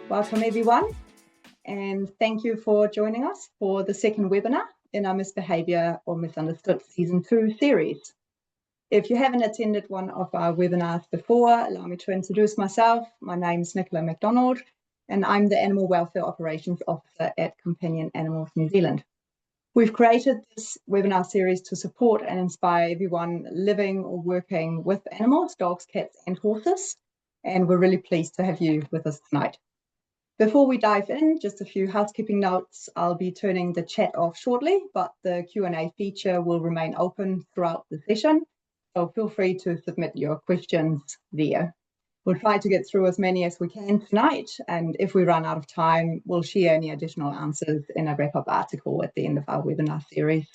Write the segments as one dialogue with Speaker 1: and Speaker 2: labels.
Speaker 1: Welcome everyone, and thank you for joining us for the second webinar in our Misbehaviour or Misunderstood Season 2 series. If you haven't attended one of our webinars before, allow me to introduce myself. My name is Nicola MacDonald, and I'm the Animal Welfare Operations Officer at Companion Animals New Zealand. We've created this webinar series to support and inspire everyone living or working with animals, dogs, cats, and horses, and we're really pleased to have you with us tonight. Before we dive in, just a few housekeeping notes. I'll be turning the chat off shortly, but the Q&A feature will remain open throughout the session, so feel free to submit your questions there. We'll try to get through as many as we can tonight, and if we run out of time, we'll share any additional answers in a wrap-up article at the end of our webinar series.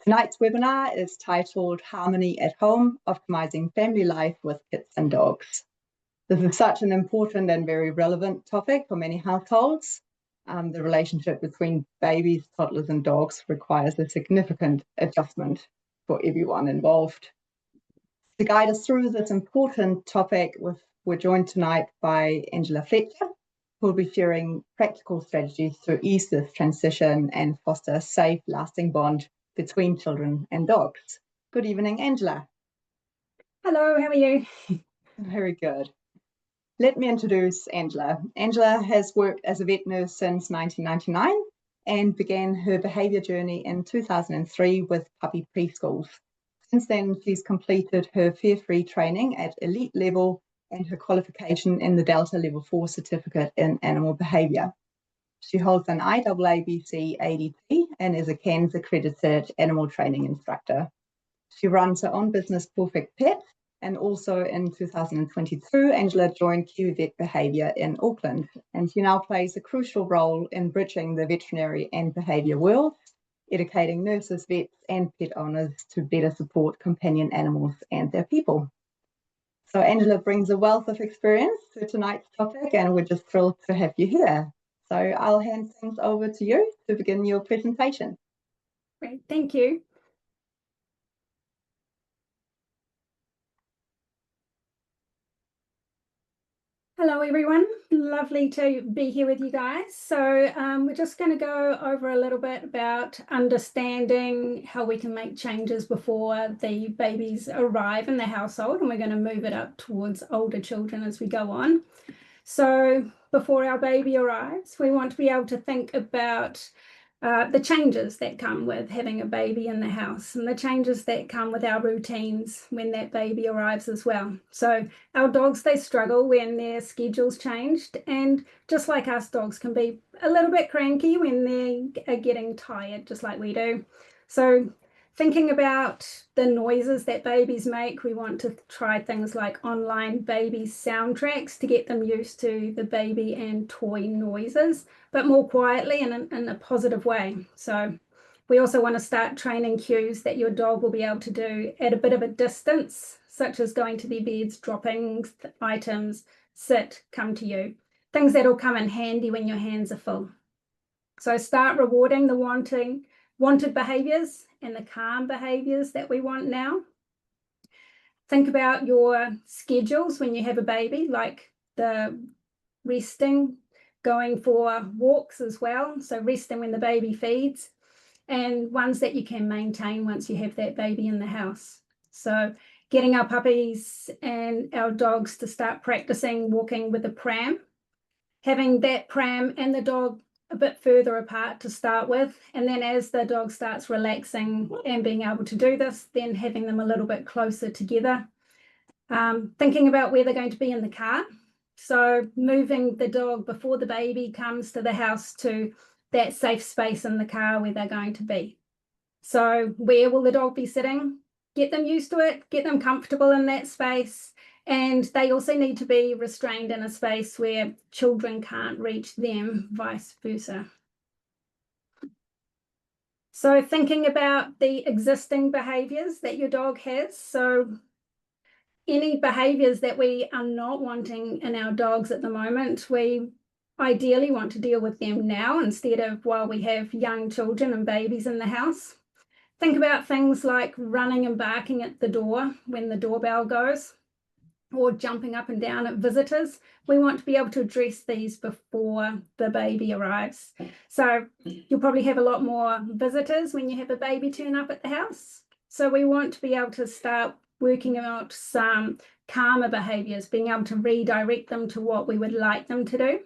Speaker 1: Tonight's webinar is titled Harmony at Home, Optimizing Family Life with Kids and Dogs. This is such an important and very relevant topic for many households. The relationship between babies, toddlers, and dogs requires a significant adjustment for everyone involved. To guide us through this important topic, we're joined tonight by Angela Fletcher, who will be sharing practical strategies to ease this transition and foster a safe, lasting bond between children and dogs. Good evening, Angela.
Speaker 2: Hello, how are you?
Speaker 1: Very good. Let me introduce Angela. Angela has worked as a vet nurse since 1999 and began her behaviour journey in 2003 with puppy preschools. Since then, she's completed her fear-free training at elite level and her qualification in the Delta Level 4 certificate in animal behaviour. She holds an IAABC-ADT and is a CANZ-accredited animal training instructor. She runs her own business, Perfect Pet, and also in 2022, Angela joined Kiwi Vet Behaviour in Auckland, and she now plays a crucial role in bridging the veterinary and behaviour worlds, educating nurses, vets, and pet owners to better support companion animals and their people. So Angela brings a wealth of experience to tonight's topic, and we're just thrilled to have you here. So I'll hand things over to you to begin your presentation.
Speaker 2: Great, thank you. Hello everyone, lovely to be here with you guys. So we're just going to go over a little bit about understanding how we can make changes before the babies arrive in the household, and we're going to move it up towards older children as we go on. So before our baby arrives, we want to be able to think about the changes that come with having a baby in the house and the changes that come with our routines when that baby arrives as well. So our dogs, they struggle when their schedules changed, and just like us, dogs can be a little bit cranky when they are getting tired, just like we do. So thinking about the noises that babies make, we want to try things like online baby soundtracks to get them used to the baby and toy noises, but more quietly and in a positive way. So we also want to start training cues that your dog will be able to do at a bit of a distance, such as going to their beds, dropping items, sit, come to you, things that will come in handy when your hands are full. So start rewarding the wanted behaviours and the calm behaviours that we want now. Think about your schedules when you have a baby, like the resting, going for walks as well, so resting when the baby feeds, and ones that you can maintain once you have that baby in the house. So getting our puppies and our dogs to start practicing walking with a pram, having that pram and the dog a bit further apart to start with, and then as the dog starts relaxing and being able to do this, then having them a little bit closer together. Thinking about where they're going to be in the car, so moving the dog before the baby comes to the house to that safe space in the car where they're going to be. So where will the dog be sitting? Get them used to it, get them comfortable in that space. And they also need to be restrained in a space where children can't reach them, vice versa. So thinking about the existing behaviours that your dog has. So any behaviours that we are not wanting in our dogs at the moment, we ideally want to deal with them now instead of while we have young children and babies in the house. Think about things like running and barking at the door when the doorbell goes, or jumping up and down at visitors. We want to be able to address these before the baby arrives. So you'll probably have a lot more visitors when you have a baby turn up at the house. So we want to be able to start working out some calmer behaviours, being able to redirect them to what we would like them to do.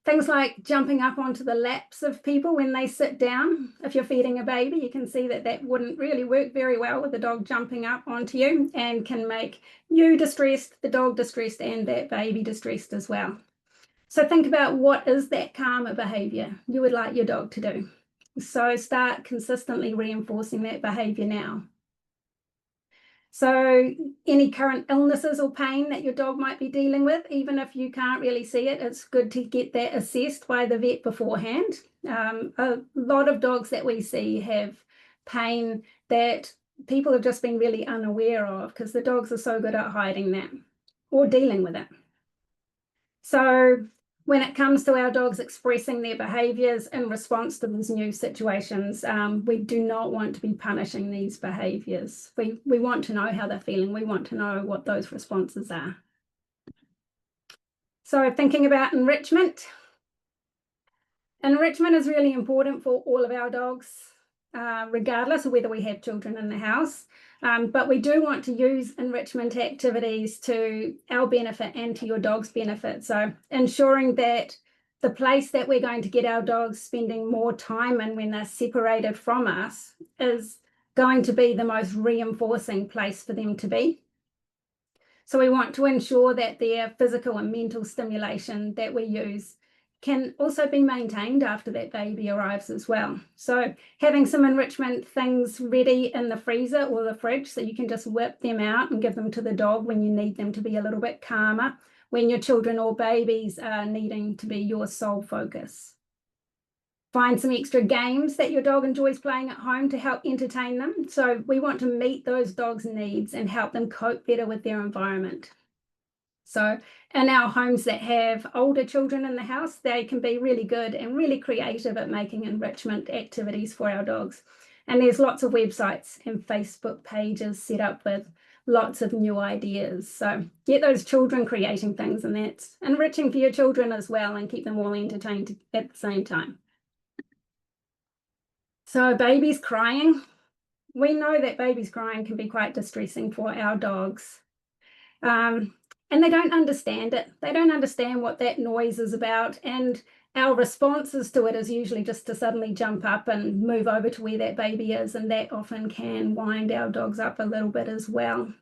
Speaker 2: Things like jumping up onto the laps of people when they sit down. If you're feeding a baby, you can see that that wouldn't really work very well with the dog jumping up onto you, and can make you distressed, the dog distressed, and that baby distressed as well. So think about what is that calmer behaviour you would like your dog to do. So start consistently reinforcing that behaviour now. So any current illnesses or pain that your dog might be dealing with, even if you can't really see it, it's good to get that assessed by the vet beforehand. A lot of dogs that we see have pain that people have just been really unaware of because the dogs are so good at hiding that or dealing with it. So when it comes to our dogs expressing their behaviours in response to these new situations, we do not want to be punishing these behaviours. We want to know how they're feeling. We want to know what those responses are. So thinking about enrichment. Enrichment is really important for all of our dogs, regardless of whether we have children in the house. But we do want to use enrichment activities to our benefit and to your dog's benefit. So ensuring that the place that we're going to get our dogs spending more time in when they're separated from us is going to be the most reinforcing place for them to be. So we want to ensure that their physical and mental stimulation that we use can also be maintained after that baby arrives as well. So having some enrichment things ready in the freezer or the fridge so you can just whip them out and give them to the dog when you need them to be a little bit calmer, when your children or babies are needing to be your sole focus. Find some extra games that your dog enjoys playing at home to help entertain them. So we want to meet those dogs' needs and help them cope better with their environment. So in our homes that have older children in the house, they can be really good and really creative at making enrichment activities for our dogs. And there's lots of websites and Facebook pages set up with lots of new ideas. So get those children creating things, and that's enriching for your children as well, and keep them all entertained at the same time. So babies crying. We know that babies crying can be quite distressing for our dogs. And they don't understand it. They don't understand what that noise is about. And our responses to it is usually just to suddenly jump up and move over to where that baby is. And that often can wind our dogs up a little bit as well.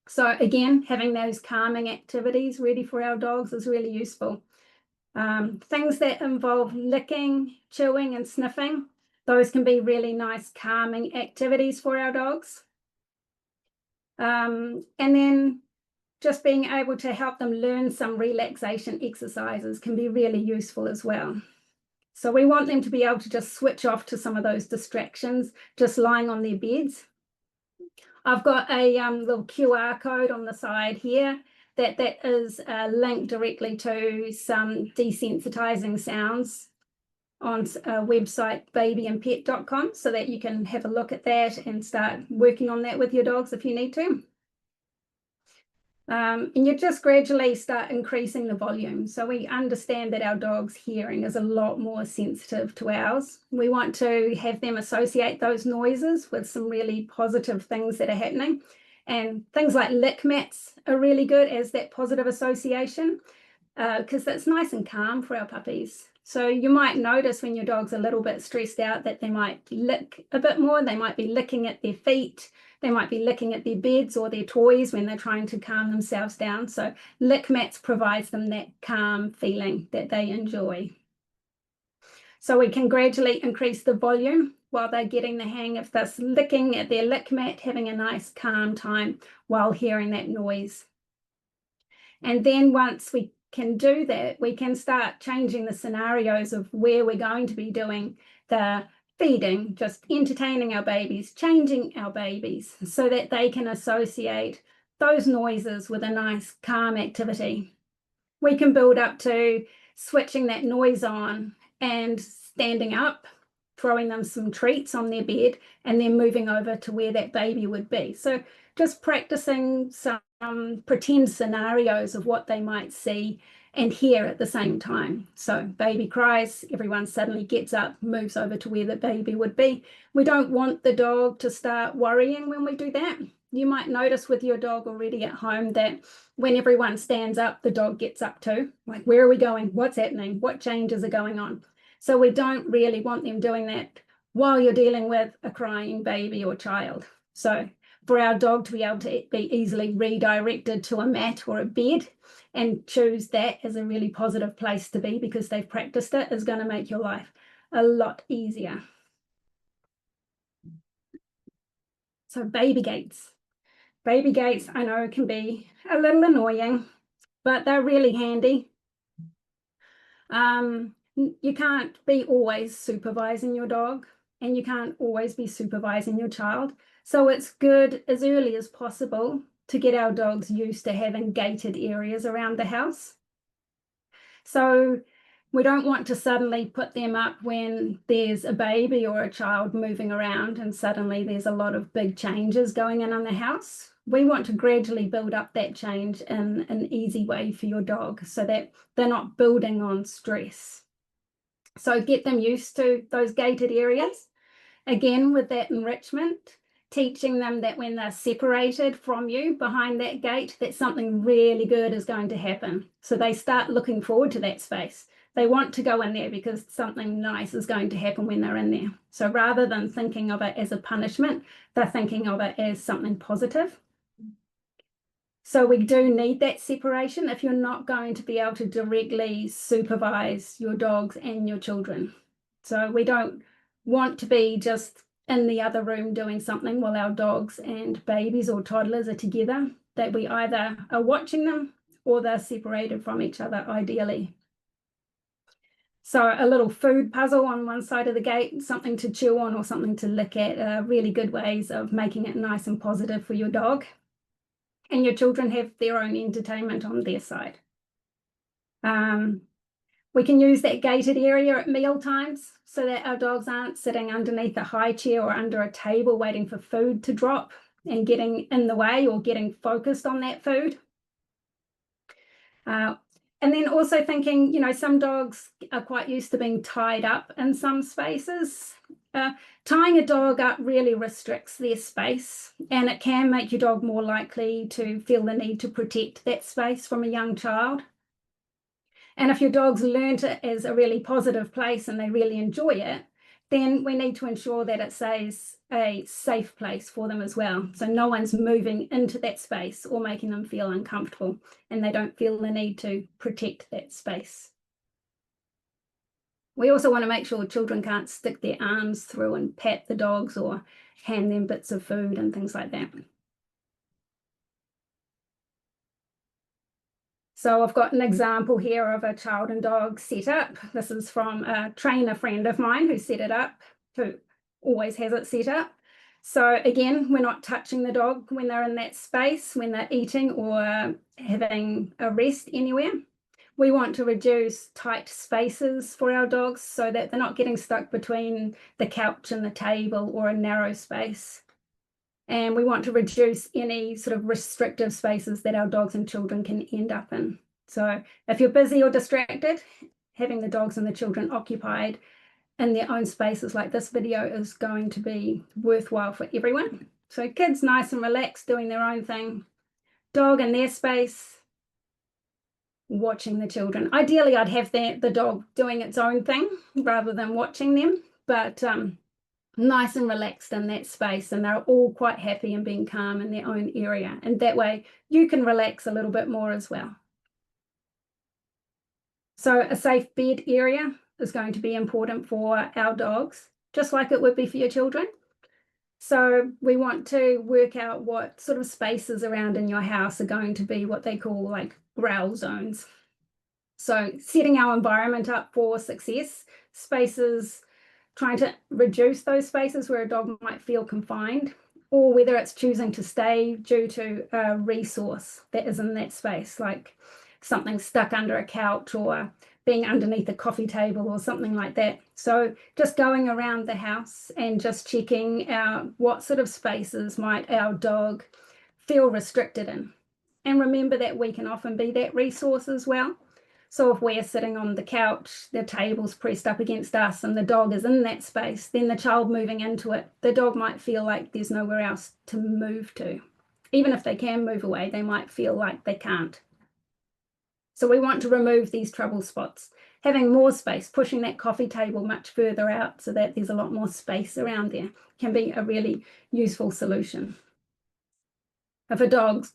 Speaker 2: So again, having those calming activities ready for our dogs is really useful. Things that involve licking, chewing, and sniffing, those can be really nice calming activities for our dogs. And then just being able to help them learn some relaxation exercises can be really useful as well. So we want them to be able to just switch off to some of those distractions, just lying on their beds. I've got a little QR code on the side here that is linked directly to some desensitizing sounds on a website, babyandpet.com, so that you can have a look at that and start working on that with your dogs if you need to. And you just gradually start increasing the volume. So we understand that our dog's hearing is a lot more sensitive to ours. We want to have them associate those noises with some really positive things that are happening. And things like lick mats are really good as that positive association, because that's nice and calm for our puppies. So you might notice when your dog's a little bit stressed out that they might lick a bit more. They might be licking at their feet. They might be licking at their beds or their toys when they're trying to calm themselves down. So lick mats provides them that calm feeling that they enjoy. So we can gradually increase the volume while they're getting the hang of this licking at their lick mat, having a nice calm time while hearing that noise. And then once we can do that, we can start changing the scenarios of where we're going to be doing the feeding, just entertaining our babies, changing our babies so that they can associate those noises with a nice calm activity. We can build up to switching that noise on and standing up, throwing them some treats on their bed, and then moving over to where that baby would be. So just practicing some pretend scenarios of what they might see and hear at the same time. So baby cries, everyone suddenly gets up, moves over to where the baby would be. We don't want the dog to start worrying when we do that. You might notice with your dog already at home that when everyone stands up, the dog gets up too. Like, where are we going? What's happening? What changes are going on? So we don't really want them doing that while you're dealing with a crying baby or child. So for our dog to be able to be easily redirected to a mat or a bed and choose that as a really positive place to be because they've practiced it is going to make your life a lot easier. So baby gates. Baby gates, I know, can be a little annoying, but they're really handy. You can't be always supervising your dog, and you can't always be supervising your child. So it's good as early as possible to get our dogs used to having gated areas around the house. So we don't want to suddenly put them up when there's a baby or a child moving around and suddenly there's a lot of big changes going on in the house. We want to gradually build up that change in an easy way for your dog so that they're not building on stress. So get them used to those gated areas. Again, with that enrichment, teaching them that when they're separated from you behind that gate, that something really good is going to happen. So they start looking forward to that space. They want to go in there because something nice is going to happen when they're in there. So rather than thinking of it as a punishment, they're thinking of it as something positive. So we do need that separation if you're not going to be able to directly supervise your dogs and your children. So we don't want to be just in the other room doing something while our dogs and babies or toddlers are together, that we either are watching them or they're separated from each other ideally. So a little food puzzle on one side of the gate, something to chew on or something to lick at, are really good ways of making it nice and positive for your dog. And your children have their own entertainment on their side. We can use that gated area at meal times so that our dogs aren't sitting underneath a high chair or under a table waiting for food to drop and getting in the way or getting focused on that food. And then also thinking, you know, some dogs are quite used to being tied up in some spaces. Tying a dog up really restricts their space, and it can make your dog more likely to feel the need to protect that space from a young child. And if your dog's learned it as a really positive place and they really enjoy it, then we need to ensure that it stays a safe place for them as well. So no one's moving into that space or making them feel uncomfortable, and they don't feel the need to protect that space. We also want to make sure children can't stick their arms through and pat the dogs or hand them bits of food and things like that. So I've got an example here of a child and dog setup. This is from a trainer friend of mine who set it up, who always has it set up. So again, we're not touching the dog when they're in that space, when they're eating or having a rest anywhere. We want to reduce tight spaces for our dogs so that they're not getting stuck between the couch and the table or a narrow space. And we want to reduce any sort of restrictive spaces that our dogs and children can end up in. So if you're busy or distracted, having the dogs and the children occupied in their own spaces like this video is going to be worthwhile for everyone. So kids nice and relaxed, doing their own thing, dog in their space, watching the children. Ideally, I'd have the dog doing its own thing rather than watching them, but nice and relaxed in that space, and they're all quite happy and being calm in their own area. And that way you can relax a little bit more as well. So a safe bed area is going to be important for our dogs, just like it would be for your children. So we want to work out what sort of spaces around in your house are going to be what they call like growl zones. So setting our environment up for success, spaces, trying to reduce those spaces where a dog might feel confined, or whether it's choosing to stay due to a resource that is in that space, like something stuck under a couch or being underneath a coffee table or something like that. So just going around the house and just checking out what sort of spaces might our dog feel restricted in. And remember that we can often be that resource as well. So if we're sitting on the couch, the table's pressed up against us and the dog is in that space, then the child moving into it, the dog might feel like there's nowhere else to move to. Even if they can move away, they might feel like they can't. So we want to remove these trouble spots. Having more space, pushing that coffee table much further out so that there's a lot more space around there can be a really useful solution. If a dog's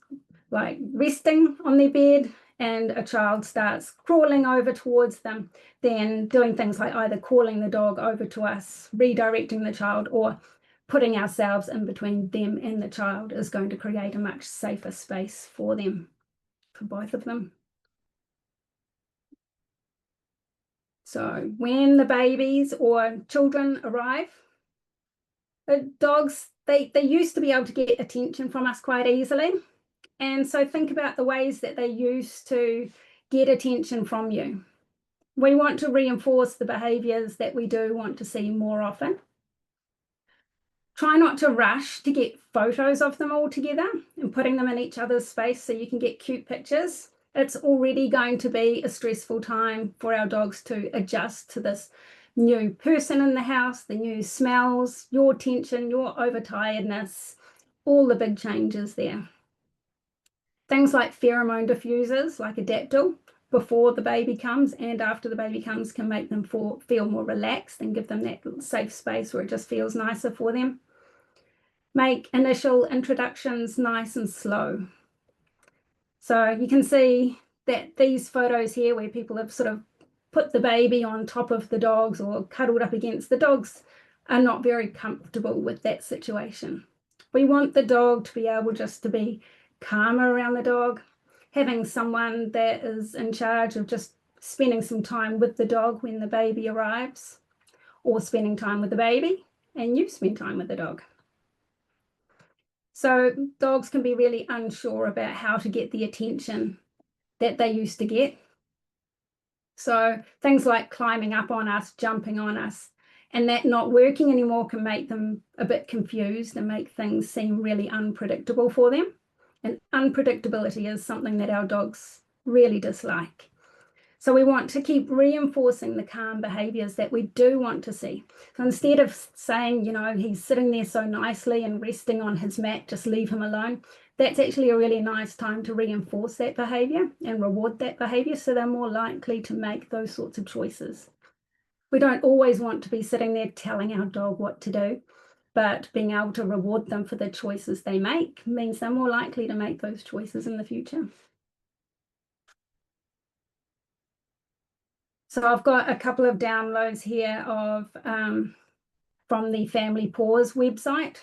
Speaker 2: like resting on their bed and a child starts crawling over towards them, then doing things like either calling the dog over to us, redirecting the child, or putting ourselves in between them and the child is going to create a much safer space for them, for both of them. So when the babies or children arrive, the dogs, they used to be able to get attention from us quite easily. And so think about the ways that they used to get attention from you. We want to reinforce the behaviours that we do want to see more often. Try not to rush to get photos of them all together and putting them in each other's space so you can get cute pictures. It's already going to be a stressful time for our dogs to adjust to this new person in the house, the new smells, your tension, your overtiredness, all the big changes there. Things like pheromone diffusers, like Adaptil, before the baby comes and after the baby comes can make them feel more relaxed and give them that safe space where it just feels nicer for them. Make initial introductions nice and slow. So you can see that these photos here where people have sort of put the baby on top of the dogs or cuddled up against the dogs are not very comfortable with that situation. We want the dog to be able just to be calmer around the dog, having someone that is in charge of just spending some time with the dog when the baby arrives, or spending time with the baby and you spend time with the dog. So dogs can be really unsure about how to get the attention that they used to get. So things like climbing up on us, jumping on us, and that not working anymore can make them a bit confused and make things seem really unpredictable for them. And unpredictability is something that our dogs really dislike. So we want to keep reinforcing the calm behaviours that we do want to see. So instead of saying, you know, he's sitting there so nicely and resting on his mat, just leave him alone, that's actually a really nice time to reinforce that behaviour and reward that behaviour so they're more likely to make those sorts of choices. We don't always want to be sitting there telling our dog what to do, but being able to reward them for the choices they make means they're more likely to make those choices in the future. So I've got a couple of downloads here of from the Family Paws website.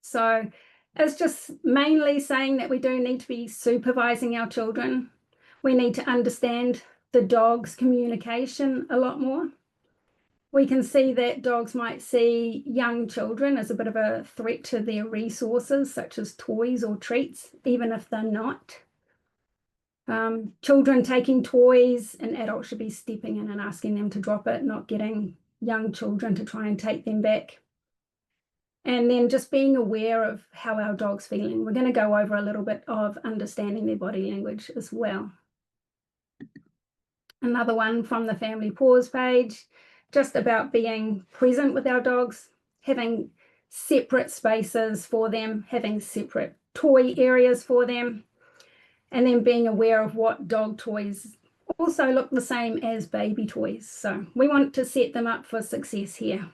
Speaker 2: So it's just mainly saying that we do need to be supervising our children. We need to understand the dog's communication a lot more. We can see that dogs might see young children as a bit of a threat to their resources, such as toys or treats, even if they're not. Children taking toys, an adult should be stepping in and asking them to drop it, not getting young children to try and take them back. And then just being aware of how our dog's feeling. We're going to go over a little bit of understanding their body language as well. Another one from the Family Paws page, just about being present with our dogs, having separate spaces for them, having separate toy areas for them, and then being aware of what dog toys also look the same as baby toys. So we want to set them up for success here.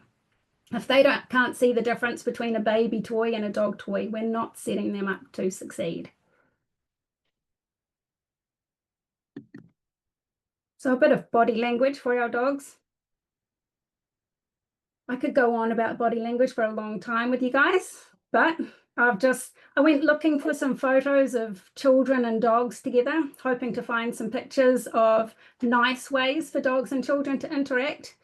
Speaker 2: If they can't see the difference between a baby toy and a dog toy, we're not setting them up to succeed. So a bit of body language for our dogs. I could go on about body language for a long time with you guys, but I went looking for some photos of children and dogs together, hoping to find some pictures of nice ways for dogs and children to interact.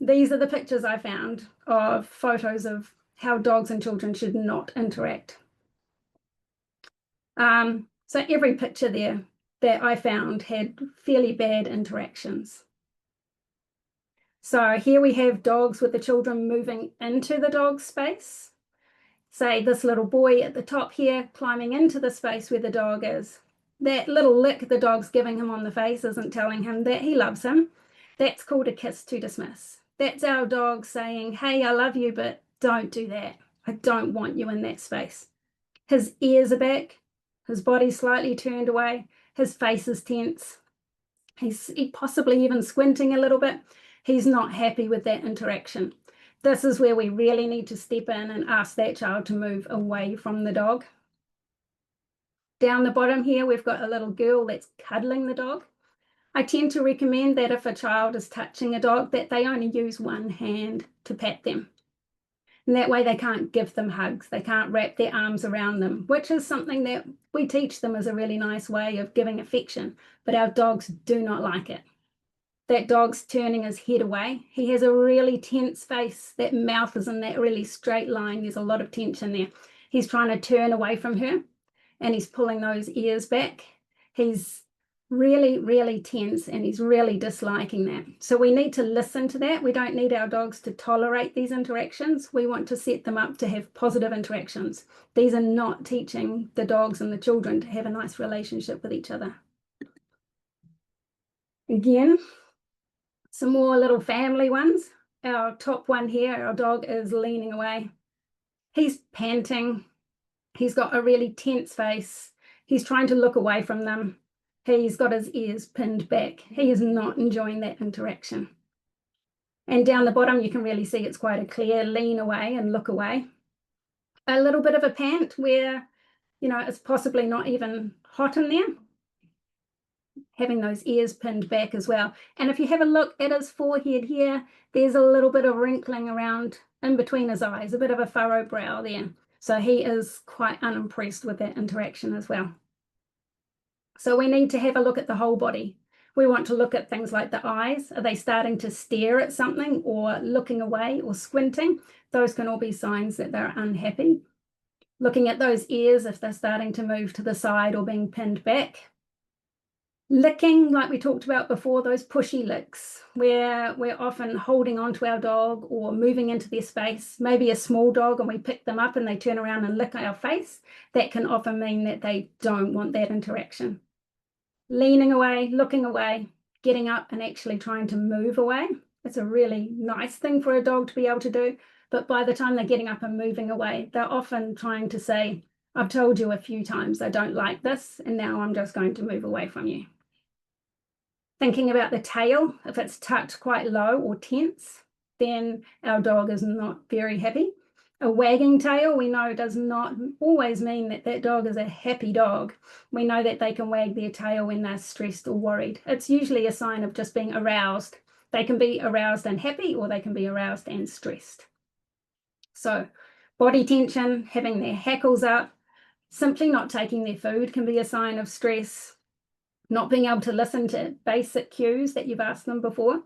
Speaker 2: These are the pictures I found of photos of how dogs and children should not interact. So every picture there that I found had fairly bad interactions. So here we have dogs with the children moving into the dog space. Say this little boy at the top here climbing into the space where the dog is. That little lick the dog's giving him on the face isn't telling him that he loves him. That's called a kiss to dismiss. That's our dog saying, hey, I love you, but don't do that. I don't want you in that space. His ears are back, his body's slightly turned away, his face is tense. He's possibly even squinting a little bit. He's not happy with that interaction. This is where we really need to step in and ask that child to move away from the dog. Down the bottom here, we've got a little girl that's cuddling the dog. I tend to recommend that if a child is touching a dog, that they only use one hand to pat them. And that way they can't give them hugs. They can't wrap their arms around them, which is something that we teach them as a really nice way of giving affection. But our dogs do not like it. That dog's turning his head away. He has a really tense face. That mouth is in that really straight line. There's a lot of tension there. He's trying to turn away from her and he's pulling those ears back. He's really, really tense and he's really disliking that. So we need to listen to that. We don't need our dogs to tolerate these interactions. We want to set them up to have positive interactions. These are not teaching the dogs and the children to have a nice relationship with each other. Again, some more little family ones. Our top one here, our dog is leaning away. He's panting. He's got a really tense face. He's trying to look away from them. He's got his ears pinned back. He is not enjoying that interaction. And down the bottom, you can really see it's quite a clear lean away and look away. A little bit of a pant where, it's possibly not even hot in there. Having those ears pinned back as well. And if you have a look at his forehead here, there's a little bit of wrinkling around in between his eyes, a bit of a furrow brow there. So he is quite unimpressed with that interaction as well. So we need to have a look at the whole body. We want to look at things like the eyes. Are they starting to stare at something or looking away or squinting? Those can all be signs that they're unhappy. Looking at those ears, if they're starting to move to the side or being pinned back. Licking, like we talked about before, those pushy licks, where we're often holding onto our dog or moving into their space, maybe a small dog and we pick them up and they turn around and lick our face. That can often mean that they don't want that interaction. Leaning away, looking away, getting up and actually trying to move away. It's a really nice thing for a dog to be able to do, but by the time they're getting up and moving away, they're often trying to say, I've told you a few times I don't like this, and now I'm just going to move away from you. Thinking about the tail, if it's tucked quite low or tense, then our dog is not very happy. A wagging tail, we know, does not always mean that that dog is a happy dog. We know that they can wag their tail when they're stressed or worried. It's usually a sign of just being aroused. They can be aroused and happy, or they can be aroused and stressed. So body tension, having their hackles up, simply not taking their food can be a sign of stress. Not being able to listen to basic cues that you've asked them before,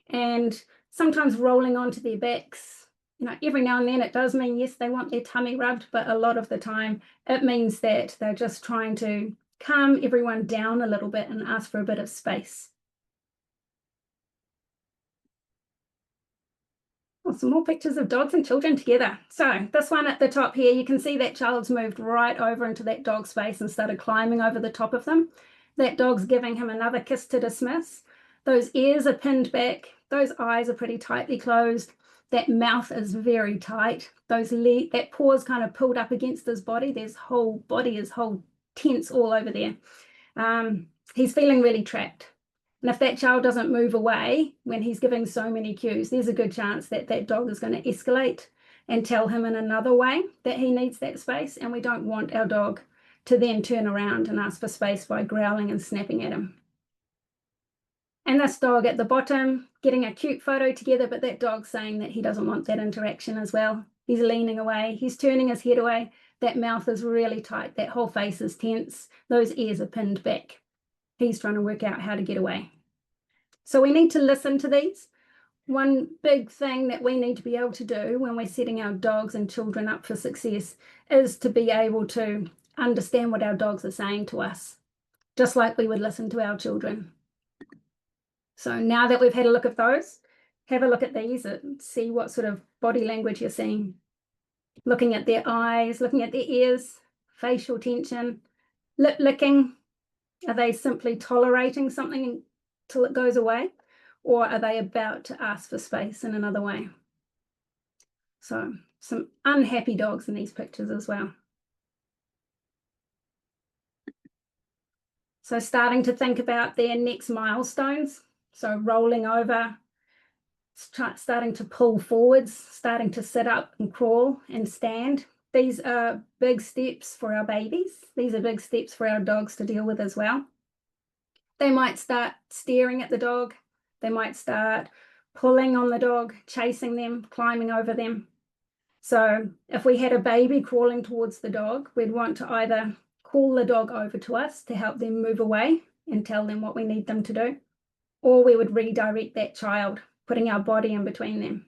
Speaker 2: and sometimes rolling onto their backs. Every now and then it does mean, yes, they want their tummy rubbed, but a lot of the time it means that they're just trying to calm everyone down a little bit and ask for a bit of space. Some more pictures of dogs and children together. So this one at the top here, you can see that child's moved right over into that dog space and started climbing over the top of them. That dog's giving him another kiss to dismiss. Those ears are pinned back. Those eyes are pretty tightly closed. That mouth is very tight. That paw's kind of pulled up against his body. His whole body is tense all over there. He's feeling really trapped. And if that child doesn't move away when he's giving so many cues, there's a good chance that that dog is going to escalate and tell him in another way that he needs that space. And we don't want our dog to then turn around and ask for space by growling and snapping at him. And this dog at the bottom, getting a cute photo together, but that dog's saying that he doesn't want that interaction as well. He's leaning away, he's turning his head away, that mouth is really tight, that whole face is tense, those ears are pinned back. He's trying to work out how to get away. So we need to listen to these. One big thing that we need to be able to do when we're setting our dogs and children up for success is to be able to understand what our dogs are saying to us. just like we would listen to our children. So now that we've had a look at those, have a look at these and see what sort of body language you're seeing. Looking at their eyes, looking at their ears, facial tension, lip licking. Are they simply tolerating something until it goes away? Or are they about to ask for space in another way? So some unhappy dogs in these pictures as well. So starting to think about their next milestones. So rolling over, starting to pull forwards, starting to sit up and crawl and stand. These are big steps for our babies. These are big steps for our dogs to deal with as well. They might start staring at the dog. They might start pulling on the dog, chasing them, climbing over them. So if we had a baby crawling towards the dog, we'd want to either call the dog over to us to help them move away and tell them what we need them to do, or we would redirect that child, putting our body in between them.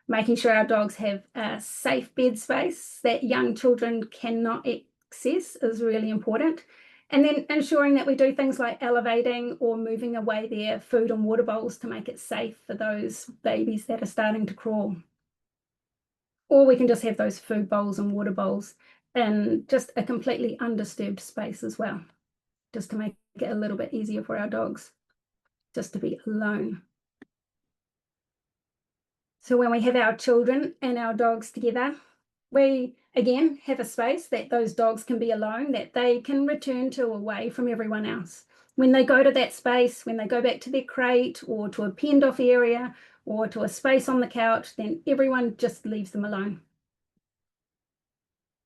Speaker 2: Making sure our dogs have a safe bed space that young children cannot access is really important. And then ensuring that we do things like elevating or moving away their food and water bowls to make it safe for those babies that are starting to crawl. Or we can just have those food bowls and water bowls in just a completely undisturbed space as well, just to make it a little bit easier for our dogs just to be alone. So when we have our children and our dogs together, we again have a space that those dogs can be alone, that they can return to away from everyone else. When they go to that space, when they go back to their crate or to a penned off area or to a space on the couch, then everyone just leaves them alone.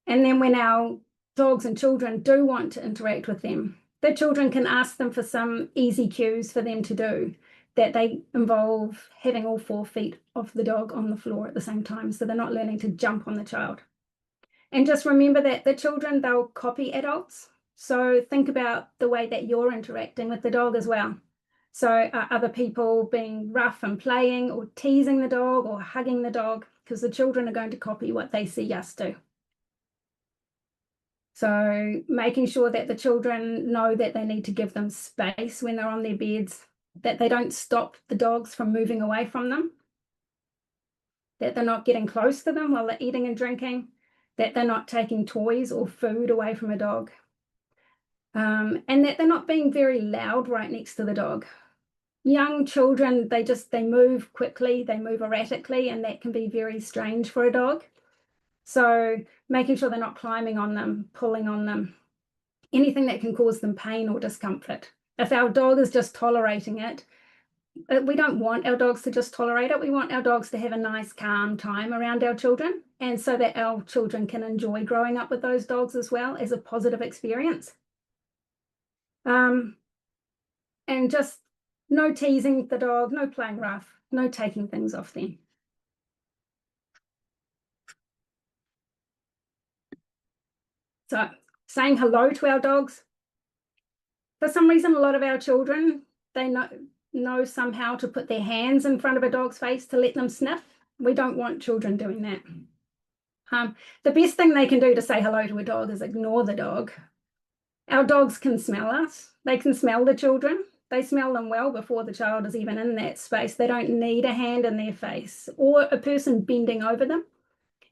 Speaker 2: And then when our dogs and children do want to interact with them, the children can ask them for some easy cues for them to do, that they involve having all 4 feet of the dog on the floor at the same time, so they're not learning to jump on the child. And just remember that the children, they'll copy adults. So think about the way that you're interacting with the dog as well. So are other people being rough and playing or teasing the dog or hugging the dog? Because the children are going to copy what they see us do. So making sure that the children know that they need to give them space when they're on their beds, that they don't stop the dogs from moving away from them, that they're not getting close to them while they're eating and drinking, that they're not taking toys or food away from a dog, and that they're not being very loud right next to the dog. Young children, they move quickly, they move erratically, and that can be very strange for a dog. So making sure they're not climbing on them, pulling on them, anything that can cause them pain or discomfort. If our dog is just tolerating it, we don't want our dogs to just tolerate it. We want our dogs to have a nice, calm time around our children, and so that our children can enjoy growing up with those dogs as well as a positive experience. And just no teasing the dog, no playing rough, no taking things off them. So saying hello to our dogs. For some reason, a lot of our children, they know somehow to put their hands in front of a dog's face to let them sniff. We don't want children doing that. The best thing they can do to say hello to a dog is ignore the dog. Our dogs can smell us. They can smell the children. They smell them well before the child is even in that space. They don't need a hand in their face or a person bending over them.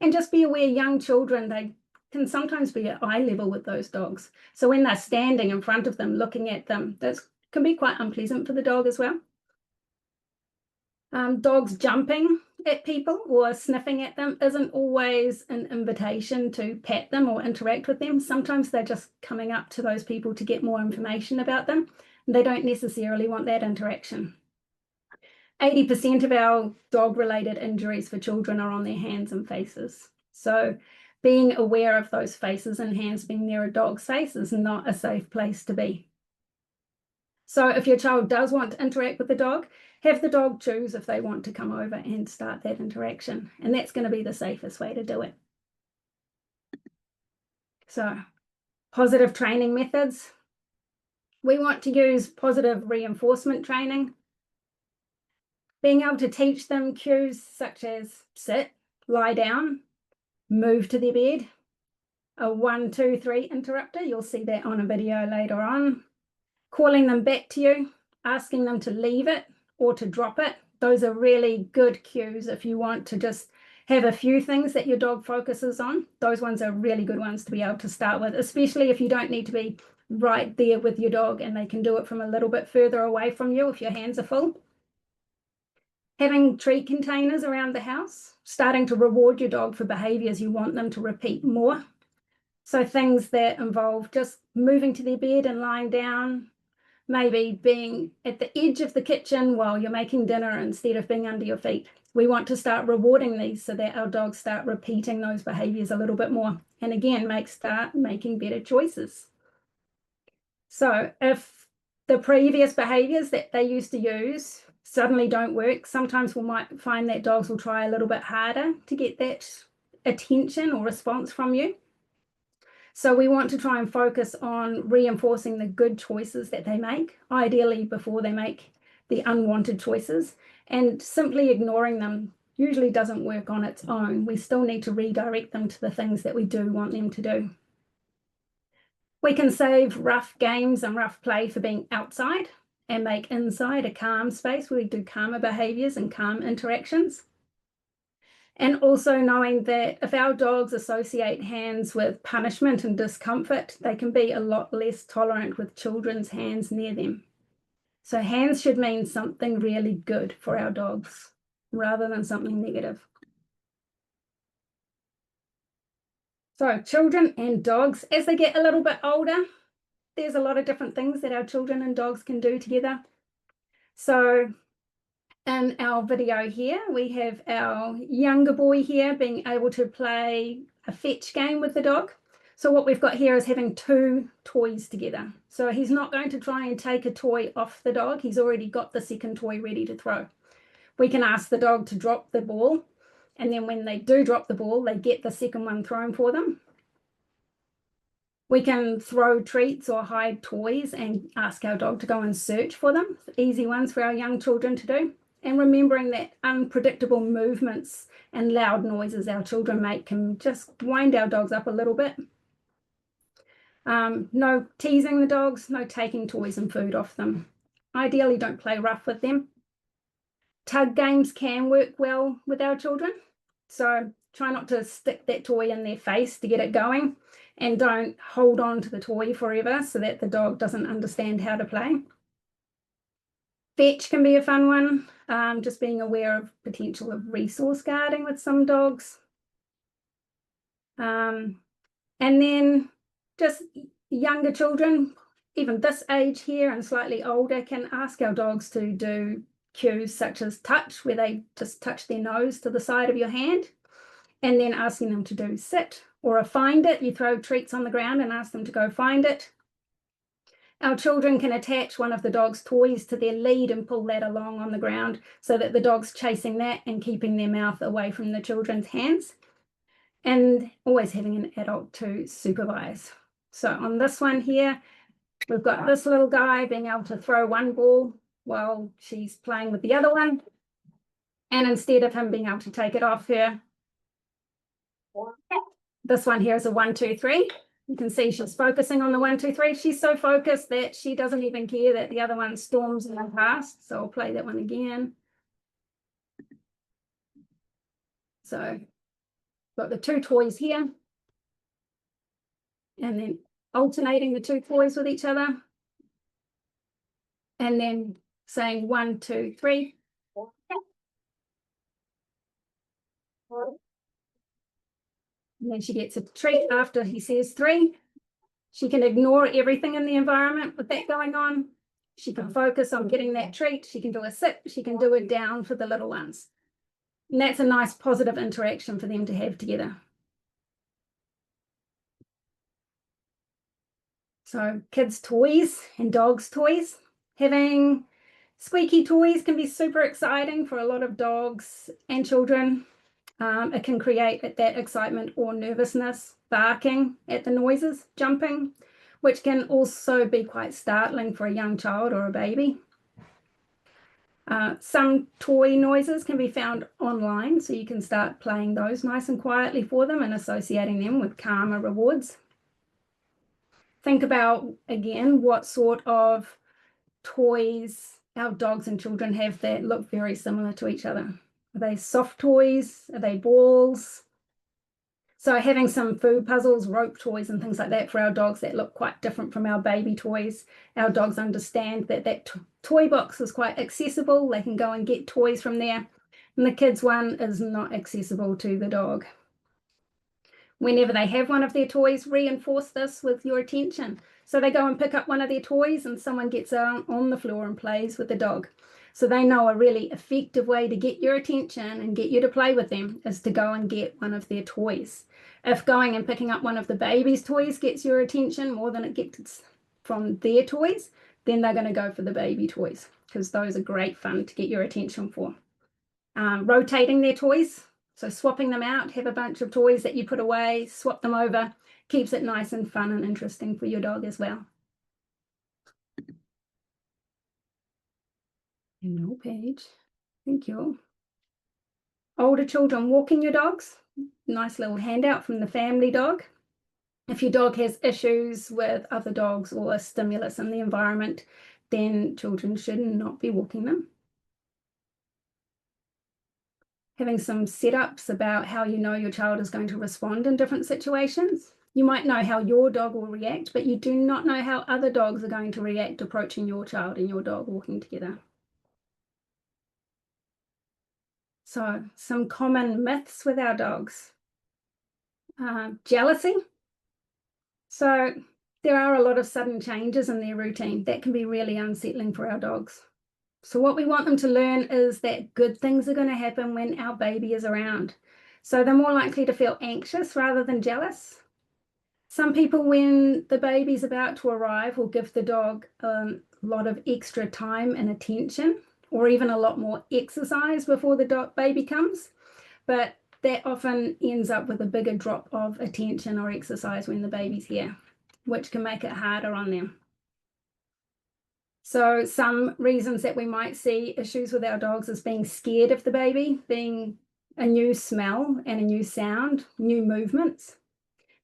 Speaker 2: And just be aware, young children, they can sometimes be at eye level with those dogs. So when they're standing in front of them, looking at them, that can be quite unpleasant for the dog as well. Dogs jumping at people or sniffing at them isn't always an invitation to pet them or interact with them. Sometimes they're just coming up to those people to get more information about them. They don't necessarily want that interaction. 80% of our dog-related injuries for children are on their hands and faces. So being aware of those faces and hands being near a dog's face is not a safe place to be. So if your child does want to interact with the dog, have the dog choose if they want to come over and start that interaction. And that's going to be the safest way to do it. So positive training methods. We want to use positive reinforcement training. Being able to teach them cues such as sit, lie down, move to their bed, a 1, 2, 3 interrupter. You'll see that on a video later on. Calling them back to you, asking them to leave it or to drop it. Those are really good cues if you want to just have a few things that your dog focuses on. Those ones are really good ones to be able to start with, especially if you don't need to be right there with your dog and they can do it from a little bit further away from you if your hands are full. Having treat containers around the house, starting to reward your dog for behaviors you want them to repeat more. So things that involve just moving to their bed and lying down, maybe being at the edge of the kitchen while you're making dinner instead of being under your feet. We want to start rewarding these so that our dogs start repeating those behaviors a little bit more. And again, start making better choices. So if the previous behaviors that they used to use suddenly don't work, sometimes we might find that dogs will try a little bit harder to get that attention or response from you. So we want to try and focus on reinforcing the good choices that they make, ideally before they make the unwanted choices, and simply ignoring them usually doesn't work on its own. We still need to redirect them to the things that we do want them to do. We can save rough games and rough play for being outside and make inside a calm space where we do calmer behaviors and calm interactions. And also knowing that if our dogs associate hands with punishment and discomfort, they can be a lot less tolerant with children's hands near them. So hands should mean something really good for our dogs rather than something negative. So children and dogs, as they get a little bit older, there's a lot of different things that our children and dogs can do together. So in our video here, we have our younger boy here being able to play a fetch game with the dog. So what we've got here is having two toys together. So he's not going to try and take a toy off the dog. He's already got the second toy ready to throw. We can ask the dog to drop the ball, and then when they do drop the ball, they get the second one thrown for them. We can throw treats or hide toys and ask our dog to go and search for them. Easy ones for our young children to do. And remembering that unpredictable movements and loud noises our children make can just wind our dogs up a little bit. No teasing the dogs, no taking toys and food off them. Ideally, don't play rough with them. Tug games can work well with our children. So try not to stick that toy in their face to get it going, and don't hold on to the toy forever so that the dog doesn't understand how to play. Fetch can be a fun one, just being aware of potential of resource guarding with some dogs. And then just younger children, even this age here and slightly older, can ask our dogs to do cues such as touch, where they just touch their nose to the side of your hand, and then asking them to do sit, or a find it. You throw treats on the ground and ask them to go find it. Our children can attach one of the dog's toys to their lead and pull that along on the ground so that the dog's chasing that and keeping their mouth away from the children's hands. And always having an adult to supervise. So on this one here, we've got this little guy being able to throw one ball while she's playing with the other one. And instead of him being able to take it off her, this one here is a 1, 2, 3. You can see she's focusing on the 1, 2, 3. She's so focused that she doesn't even care that the other one storms in past. So I'll play that one again. So got the two toys here. And then alternating the two toys with each other. And then saying 1, 2, 3. And then she gets a treat after he says 3. She can ignore everything in the environment with that going on. She can focus on getting that treat. She can do a sit. She can do a down for the little ones. And that's a nice positive interaction for them to have together. So kids' toys and dogs' toys. Having squeaky toys can be super exciting for a lot of dogs and children. It can create that excitement or nervousness, barking at the noises, jumping, which can also be quite startling for a young child or a baby. Some toy noises can be found online, so you can start playing those nice and quietly for them and associating them with calmer rewards. Think about, again, what sort of toys our dogs and children have that look very similar to each other? Are they soft toys? Are they balls? So having some food puzzles, rope toys and things like that for our dogs that look quite different from our baby toys. Our dogs understand that that toy box is quite accessible. They can go and get toys from there. And the kids' one is not accessible to the dog. Whenever they have one of their toys, reinforce this with your attention. So they go and pick up one of their toys and someone gets on the floor and plays with the dog. So they know a really effective way to get your attention and get you to play with them is to go and get one of their toys. If going and picking up one of the baby's toys gets your attention more than it gets from their toys, then they're going to go for the baby toys because those are great fun to get your attention for. Rotating their toys, so swapping them out, have a bunch of toys that you put away, swap them over, keeps it nice and fun and interesting for your dog as well. No page, thank you. Older children walking your dogs, nice little handout from the family dog. If your dog has issues with other dogs or a stimulus in the environment, then children should not be walking them. Having some setups about how you know your child is going to respond in different situations. You might know how your dog will react, but you do not know how other dogs are going to react approaching your child and your dog walking together. So some common myths with our dogs. Jealousy. So there are a lot of sudden changes in their routine that can be really unsettling for our dogs. So what we want them to learn is that good things are going to happen when our baby is around. So they're more likely to feel anxious rather than jealous. Some people, when the baby's about to arrive, will give the dog a lot of extra time and attention, or even a lot more exercise before the baby comes. But that often ends up with a bigger drop of attention or exercise when the baby's here, which can make it harder on them. So some reasons that we might see issues with our dogs is being scared of the baby, being a new smell and a new sound, new movements,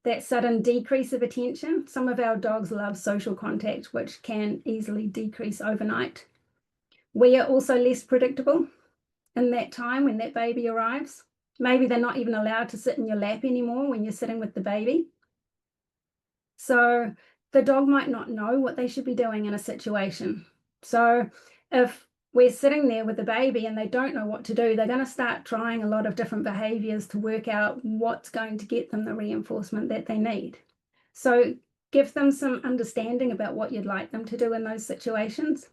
Speaker 2: that sudden decrease of attention. Some of our dogs love social contact, which can easily decrease overnight. We are also less predictable in that time when that baby arrives. Maybe they're not even allowed to sit in your lap anymore when you're sitting with the baby. So the dog might not know what they should be doing in a situation. So if we're sitting there with the baby and they don't know what to do, they're going to start trying a lot of different behaviors to work out what's going to get them the reinforcement that they need. So give them some understanding about what you'd like them to do in those situations.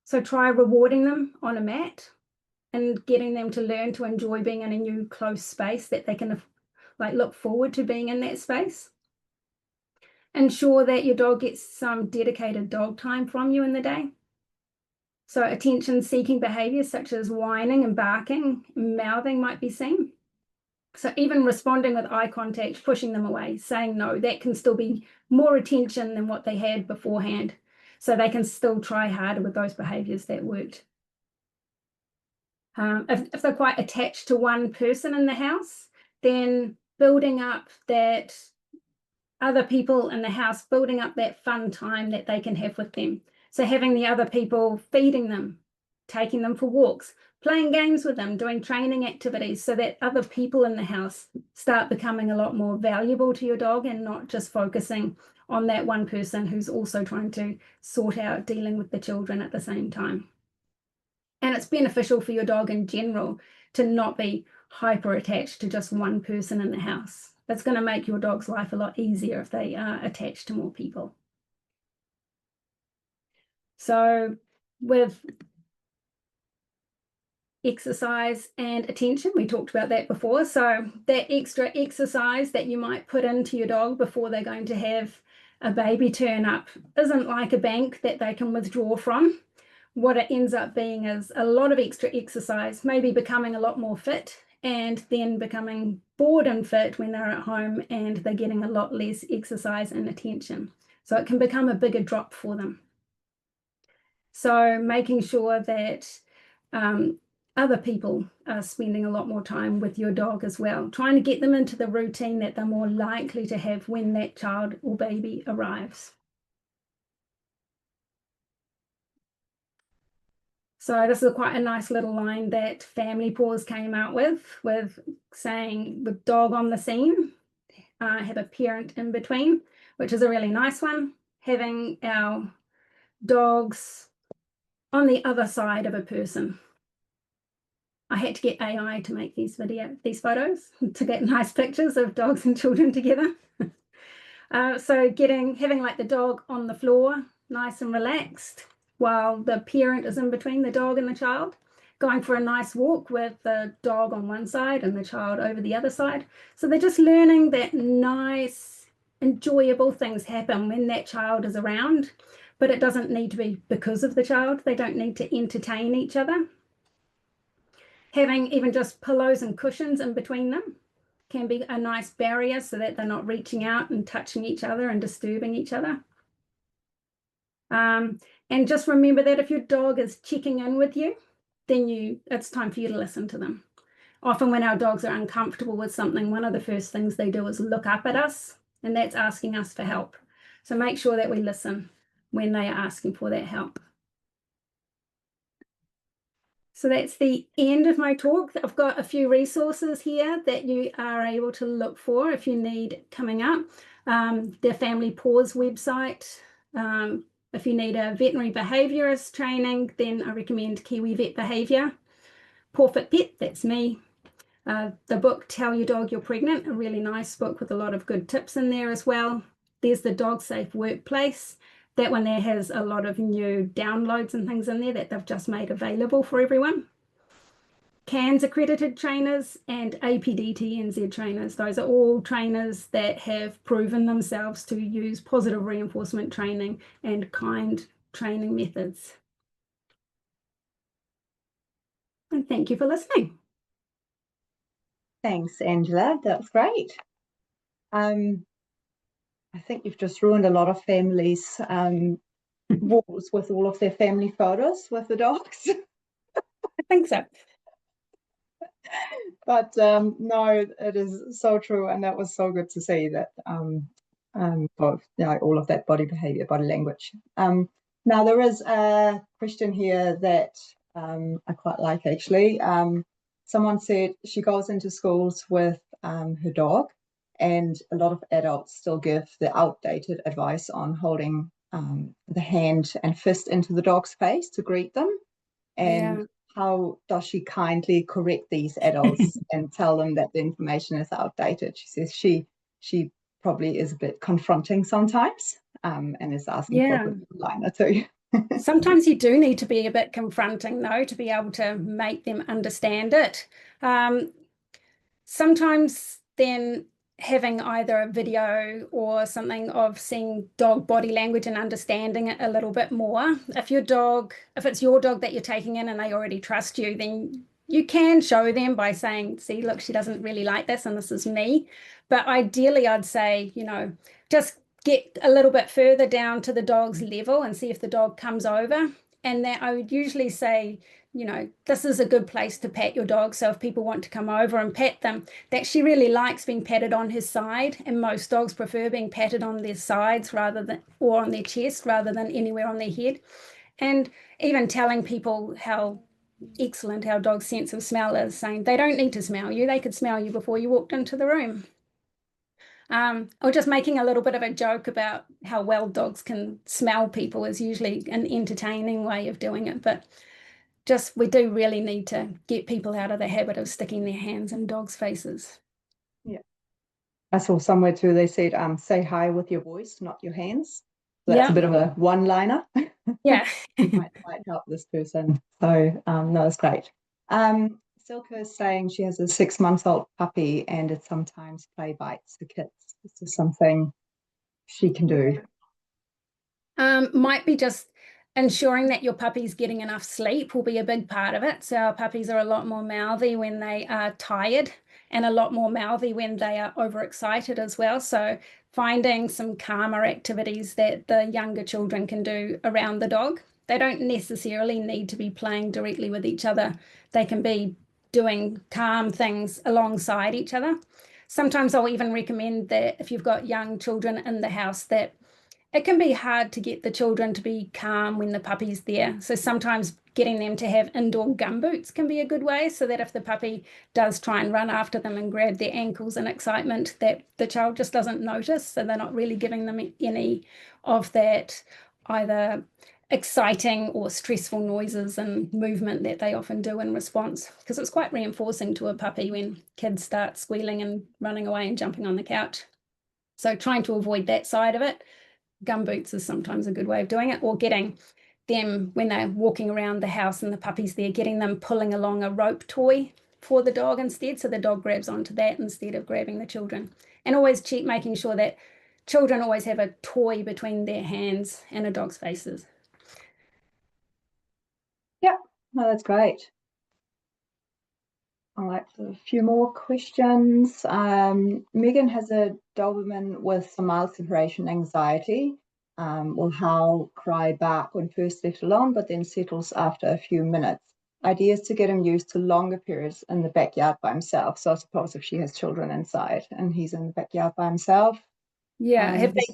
Speaker 2: So try rewarding them on a mat and getting them to learn to enjoy being in a new close space that they can look forward to being in that space. Ensure that your dog gets some dedicated dog time from you in the day. So attention-seeking behaviors such as whining and barking, mouthing might be seen. So even responding with eye contact, pushing them away, saying no, that can still be more attention than what they had beforehand. So they can still try harder with those behaviors that worked. If they're quite attached to one person in the house, then building up that other people in the house, building up that fun time that they can have with them. So having the other people feeding them, taking them for walks, playing games with them, doing training activities so that other people in the house start becoming a lot more valuable to your dog and not just focusing on that one person who's also trying to sort out dealing with the children at the same time. And it's beneficial for your dog in general to not be hyper attached to just one person in the house. It's going to make your dog's life a lot easier if they are attached to more people. So with exercise and attention, we talked about that before. So that extra exercise that you might put into your dog before they're going to have a baby turn up isn't like a bank that they can withdraw from. What it ends up being is a lot of extra exercise, maybe becoming a lot more fit and then becoming bored and fit when they're at home and they're getting a lot less exercise and attention. So it can become a bigger drop for them. So making sure that other people are spending a lot more time with your dog as well, trying to get them into the routine that they're more likely to have when that child or baby arrives. So this is quite a nice little line that Family Paws came out with saying, with dog on the scene, have a parent in between, which is a really nice one. Having our dogs on the other side of a person. I had to get AI to make these photos to get nice pictures of dogs and children together. So having like the dog on the floor, nice and relaxed, while the parent is in between the dog and the child, going for a nice walk with the dog on one side and the child over the other side. So they're just learning that nice, enjoyable things happen when that child is around, but it doesn't need to be because of the child. They don't need to entertain each other. Having even just pillows and cushions in between them can be a nice barrier so that they're not reaching out and touching each other and disturbing each other. And just remember that if your dog is checking in with you, then it's time for you to listen to them. Often when our dogs are uncomfortable with something, one of the first things they do is look up at us, and that's asking us for help. So make sure that we listen when they are asking for that help. So that's the end of my talk. I've got a few resources here that you are able to look for if you need coming up. The Family Paws website. If you need a veterinary behaviourist training, then I recommend Kiwi Vet Behaviour. Perfect Pet, that's me. The book Tell Your Dog You're Pregnant, a really nice book with a lot of good tips in there as well. There's the Dog Safe Workplace. That one there has a lot of new downloads and things in there that they've just made available for everyone. CANZ-accredited trainers and APDT-NZ trainers. Those are all trainers that have proven themselves to use positive reinforcement training and kind training methods. And thank you for listening.
Speaker 1: Thanks, Angela. That was great. I think you've just ruined a lot of families' walls with all of their family photos with the dogs.
Speaker 2: I think so.
Speaker 1: But no, it is so true, and that was so good to see that both, all of that body behavior, body language. Now there is a question here that I quite like actually. Someone said she goes into schools with her dog, and a lot of adults still give the outdated advice on holding the hand and fist into the dog's face to greet them. And how does she kindly correct these adults and tell them that the information is outdated? She says she probably is a bit confronting sometimes, and is asking for a good liner too.
Speaker 2: Sometimes you do need to be a bit confronting, though, to be able to make them understand it. Sometimes then having either a video or something of seeing dog body language and understanding it a little bit more. If it's your dog that you're taking in and they already trust you, then you can show them by saying, see, look, she doesn't really like this and this is me. But ideally, I'd say, just get a little bit further down to the dog's level and see if the dog comes over. And then I would usually say, this is a good place to pat your dog. So if people want to come over and pet them, that she really likes being patted on his side. And most dogs prefer being patted on their sides or on their chest rather than anywhere on their head. And even telling people how excellent our dog's sense of smell is, saying they don't need to smell you. They could smell you before you walked into the room. Or just making a little bit of a joke about how well dogs can smell people is usually an entertaining way of doing it. But we do really need to get people out of the habit of sticking their hands in dogs' faces.
Speaker 1: Yeah. I saw somewhere too, they said, say hi with your voice, not your hands. So that's a bit of a one-liner.
Speaker 2: Yeah.
Speaker 1: might help this person. So no, that's great. Silke is saying she has a 6-month-old puppy and it sometimes play bites the kids. Is this something she can do?
Speaker 2: Might be just ensuring that your puppy's getting enough sleep will be a big part of it. So our puppies are a lot more mouthy when they are tired and a lot more mouthy when they are overexcited as well. So finding some calmer activities that the younger children can do around the dog. They don't necessarily need to be playing directly with each other. They can be doing calm things alongside each other. Sometimes I'll even recommend that if you've got young children in the house, that it can be hard to get the children to be calm when the puppy's there. So sometimes getting them to have indoor gum boots can be a good way, so that if the puppy does try and run after them and grab their ankles in excitement, that the child just doesn't notice. So they're not really giving them any of that either exciting or stressful noises and movement that they often do in response, because it's quite reinforcing to a puppy when kids start squealing and running away and jumping on the couch. So trying to avoid that side of it. Gum boots is sometimes a good way of doing it, or getting them, when they're walking around the house and the puppy's there, getting them pulling along a rope toy for the dog instead, so the dog grabs onto that instead of grabbing the children. And always making sure that children always have a toy between their hands and a dog's faces.
Speaker 1: Yeah, no, that's great. All right, so a few more questions. Megan has a Doberman with some mild separation anxiety. Will howl, cry, bark when first left alone, but then settles after a few minutes. Idea is to get him used to longer periods in the backyard by himself. So I suppose if she has children inside and he's in the backyard by himself.
Speaker 2: Yeah, have they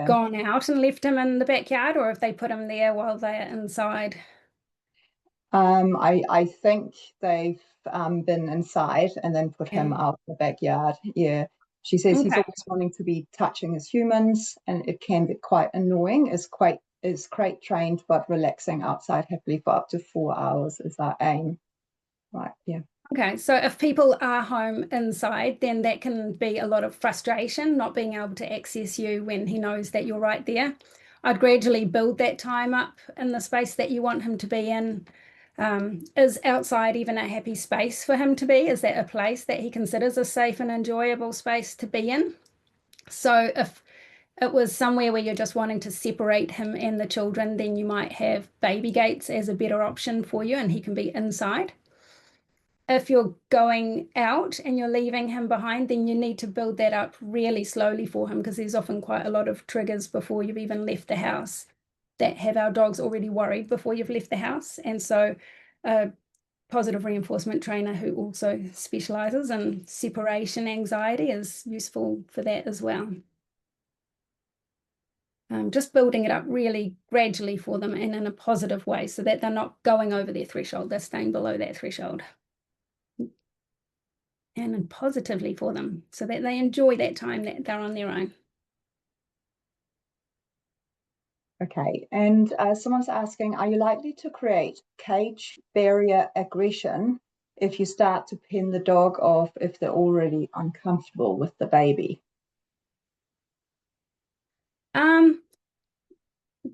Speaker 2: gone out and left him in the backyard, or have they put him there while they're inside?
Speaker 1: I think they've been inside and then put him out in the backyard. Yeah. She says he's always wanting to be touching his humans, and it can be quite annoying. Is crate trained, but relaxing outside happily for up to 4 hours is our aim. Right, yeah.
Speaker 2: Okay, so if people are home inside, then that can be a lot of frustration, not being able to access you when he knows that you're right there. I'd gradually build that time up in the space that you want him to be in. Is outside even a happy space for him to be? Is that a place that he considers a safe and enjoyable space to be in? So if it was somewhere where you're just wanting to separate him and the children, then you might have baby gates as a better option for you, and he can be inside. If you're going out and you're leaving him behind, then you need to build that up really slowly for him, because there's often quite a lot of triggers before you've even left the house that have our dogs already worried before you've left the house. And so a positive reinforcement trainer who also specializes in separation anxiety is useful for that as well. Just building it up really gradually for them and in a positive way, so that they're not going over their threshold, they're staying below that threshold. And positively for them, so that they enjoy that time that they're on their own.
Speaker 1: Okay, and someone's asking, are you likely to create cage barrier aggression if you start to pin the dog off if they're already uncomfortable with the baby?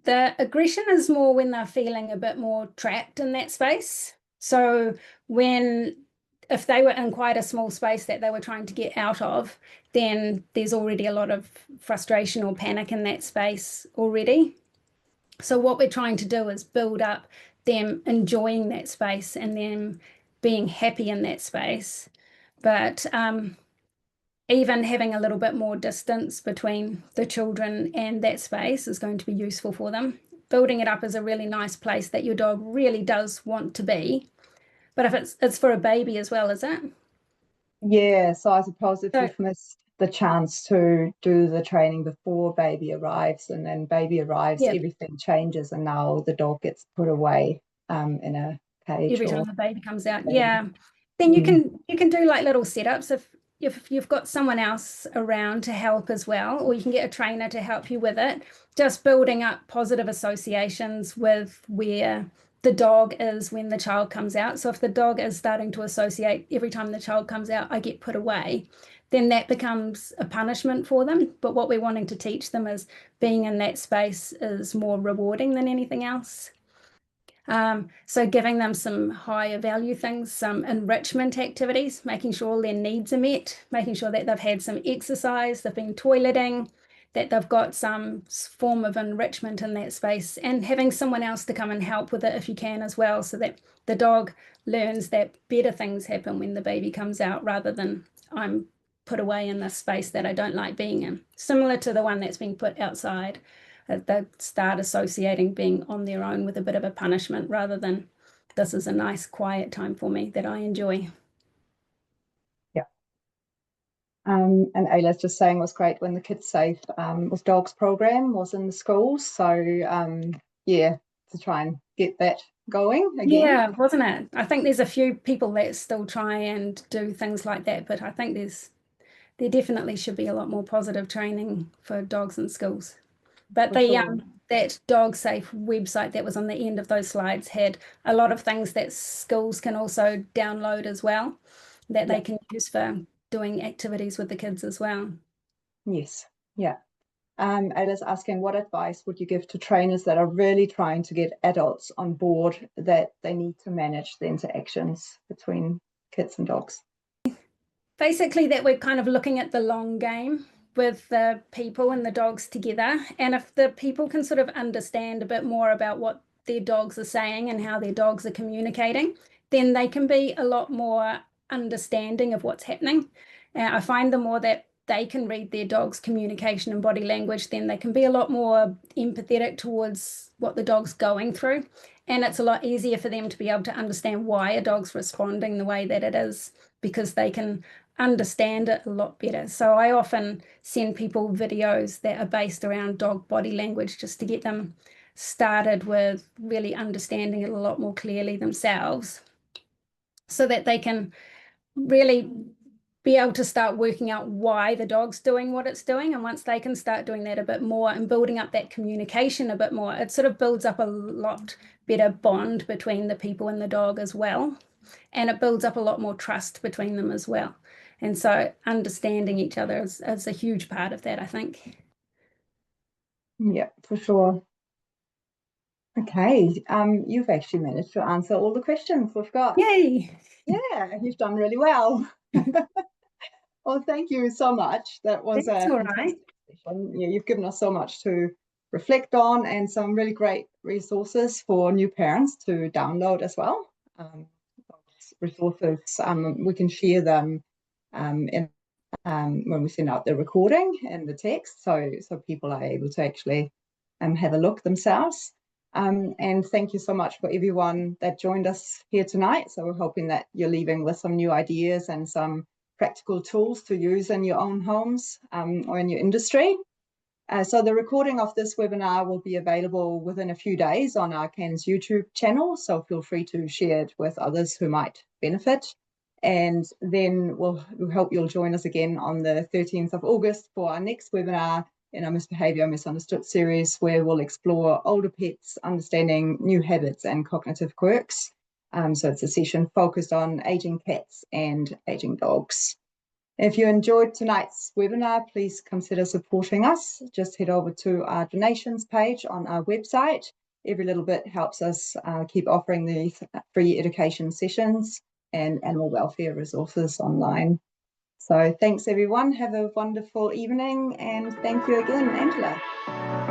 Speaker 2: The aggression is more when they're feeling a bit more trapped in that space. So if they were in quite a small space that they were trying to get out of, then there's already a lot of frustration or panic in that space already. So what we're trying to do is build up them enjoying that space and them being happy in that space. But even having a little bit more distance between the children and that space is going to be useful for them. Building it up as a really nice place that your dog really does want to be. But if it's for a baby as well, is it?
Speaker 1: Yeah, so I suppose if you've missed the chance to do the training before baby arrives, and then baby arrives, everything changes, and now the dog gets put away in a cage
Speaker 2: every time the baby comes out. Yeah. Then you can do like little setups if you've got someone else around to help as well, or you can get a trainer to help you with it. Just building up positive associations with where the dog is when the child comes out. So if the dog is starting to associate every time the child comes out, I get put away, then that becomes a punishment for them. But what we're wanting to teach them is being in that space is more rewarding than anything else. So giving them some higher value things, some enrichment activities, making sure all their needs are met, making sure that they've had some exercise, they've been toileting, that they've got some form of enrichment in that space, and having someone else to come and help with it if you can as well, so that the dog learns that better things happen when the baby comes out, rather than I'm put away in this space that I don't like being in. Similar to the one that's being put outside. They start associating being on their own with a bit of a punishment, rather than this is a nice quiet time for me that I enjoy.
Speaker 1: Yeah. And Ayla's just saying it was great when the Kids Safe with Dogs program was in the schools. So yeah, to try and get that going again.
Speaker 2: Yeah, wasn't it? I think there's a few people that still try and do things like that, but I think there definitely should be a lot more positive training for dogs in schools. But
Speaker 1: For sure.
Speaker 2: that Dog Safe website that was on the end of those slides had a lot of things that schools can also download as well, that they can use for doing activities with the kids as well.
Speaker 1: Yes, yeah. Ada's asking, what advice would you give to trainers that are really trying to get adults on board that they need to manage the interactions between kids and dogs?
Speaker 2: Basically, that we're kind of looking at the long game with the people and the dogs together. And if the people can sort of understand a bit more about what their dogs are saying and how their dogs are communicating, then they can be a lot more understanding of what's happening. I find the more that they can read their dog's communication and body language, then they can be a lot more empathetic towards what the dog's going through. And it's a lot easier for them to be able to understand why a dog's responding the way that it is, because they can understand it a lot better. So I often send people videos that are based around dog body language just to get them started with really understanding it a lot more clearly themselves, so that they can really be able to start working out why the dog's doing what it's doing. And once they can start doing that a bit more and building up that communication a bit more, it sort of builds up a lot better bond between the people and the dog as well. And it builds up a lot more trust between them as well. And so understanding each other is a huge part of that, I think.
Speaker 1: Yeah, for sure. Okay, you've actually managed to answer all the questions we've got.
Speaker 2: Yay!
Speaker 1: Yeah, you've done really well. Well, thank you so much. That was
Speaker 2: That's
Speaker 1: a
Speaker 2: all
Speaker 1: fantastic
Speaker 2: right.
Speaker 1: session. Yeah, you've given us so much to reflect on and some really great resources for new parents to download as well. Those resources, we can share them when we send out the recording and the text, so people are able to actually have a look themselves. And thank you so much for everyone that joined us here tonight. So we're hoping that you're leaving with some new ideas and some practical tools to use in your own homes or in your industry. So the recording of this webinar will be available within a few days on our CANZ YouTube channel, so feel free to share it with others who might benefit. And then we'll hope you'll join us again on the 13th of August for our next webinar in our Misbehaviour Misunderstood series, where we'll explore older pets, understanding new habits and cognitive quirks. So it's a session focused on aging cats and aging dogs. If you enjoyed tonight's webinar, please consider supporting us. Just head over to our donations page on our website. Every little bit helps us keep offering these free education sessions and animal welfare resources online. So thanks everyone. Have a wonderful evening, and thank you again, Angela.